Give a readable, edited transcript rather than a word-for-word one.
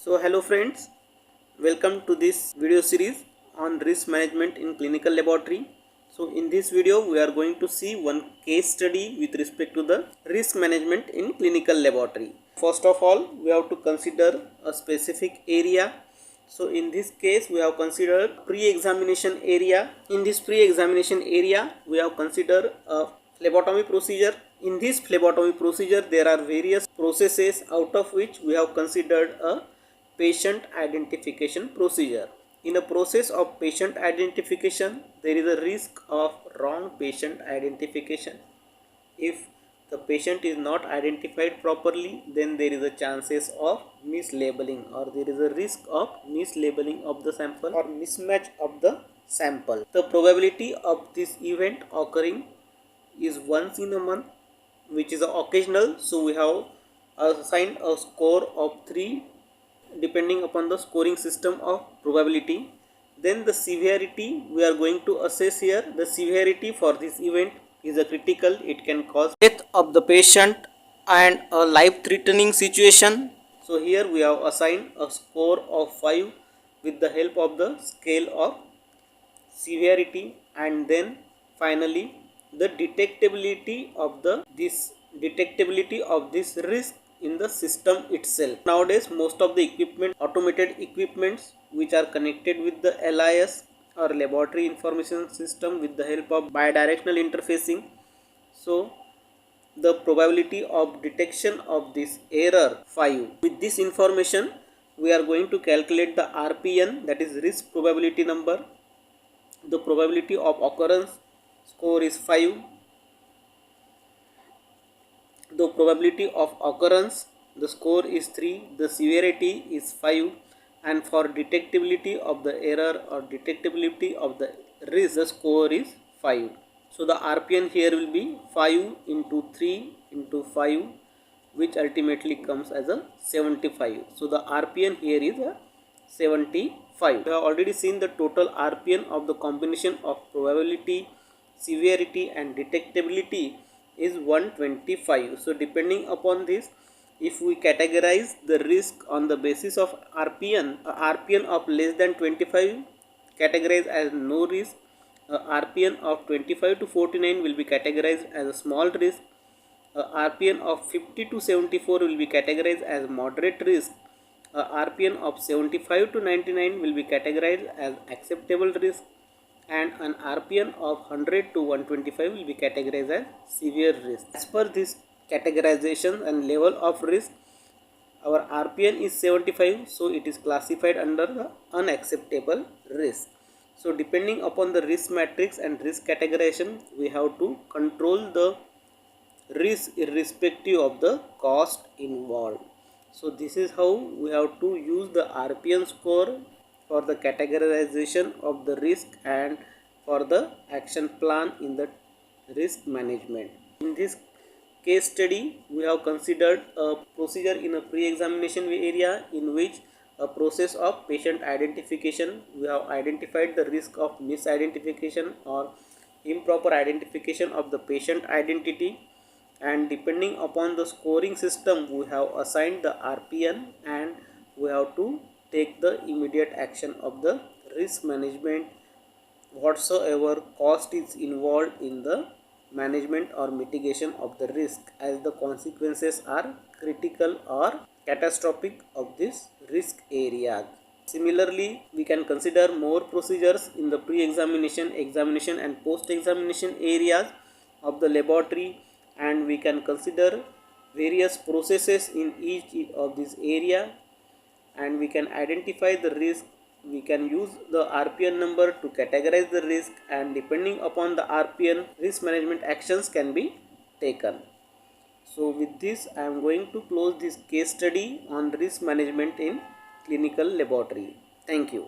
So hello friends, welcome to this video series on risk management in clinical laboratory. So in this video we are going to see one case study with respect to the risk management in clinical laboratory. First of all, we have to consider a specific area. So in this case we have considered pre-examination area. In this pre-examination area we have considered a phlebotomy procedure. In this phlebotomy procedure there are various processes, out of which we have considered a patient identification procedure. In a process of patient identification, there is a risk of wrong patient identification. If the patient is not identified properly, then there is a chances of mislabeling, or there is a risk of mislabeling of the sample or mismatch of the sample. The probability of this event occurring is once in a month, which is occasional. So we have assigned a score of 3 depending upon the scoring system of probability. Then the severity we are going to assess here. The severity for this event is a critical. It can cause death of the patient and a life threatening situation. So here we have assigned a score of 5 with the help of the scale of severity, and then finally the detectability of this risk in the system itself. Nowadays most of the equipment, automated equipments which are connected with the LIS or laboratory information system with the help of bidirectional interfacing. So the probability of detection of this error 5. With this information we are going to calculate the RPN, that is risk probability number. The probability of occurrence score is 5. The probability of occurrence, the score is 3, the severity is 5, and for detectability of the error or detectability of the risk, the score is 5. So the RPN here will be 5 into 3 into 5, which ultimately comes as a 75. So the RPN here is a 75. We have already seen the total RPN of the combination of probability, severity and detectability is 125. So depending upon this, if we categorize the risk on the basis of RPN, RPN of less than 25 categorized as no risk, RPN of 25 to 49 will be categorized as a small risk, RPN of 50 to 74 will be categorized as moderate risk, RPN of 75 to 99 will be categorized as acceptable risk, and an RPN of 100 to 125 will be categorized as severe risk. As per this categorization and level of risk, our RPN is 75, so it is classified under the unacceptable risk. So depending upon the risk matrix and risk categorization, we have to control the risk irrespective of the cost involved. So this is how we have to use the RPN score for the categorization of the risk and for the action plan in the risk management. In this case study, we have considered a procedure in a pre-examination area in which a process of patient identification, we have identified the risk of misidentification or improper identification of the patient identity, and depending upon the scoring system we have assigned the RPN, and we have to take the immediate action of the risk management whatsoever cost is involved in the management or mitigation of the risk, as the consequences are critical or catastrophic of this risk area. Similarly, we can consider more procedures in the pre-examination, examination and post-examination areas of the laboratory, and we can consider various processes in each of this area, and we can identify the risk. We can use the RPN number to categorize the risk, and depending upon the RPN, risk management actions can be taken. So with this I am going to close this case study on risk management in clinical laboratory. Thank you.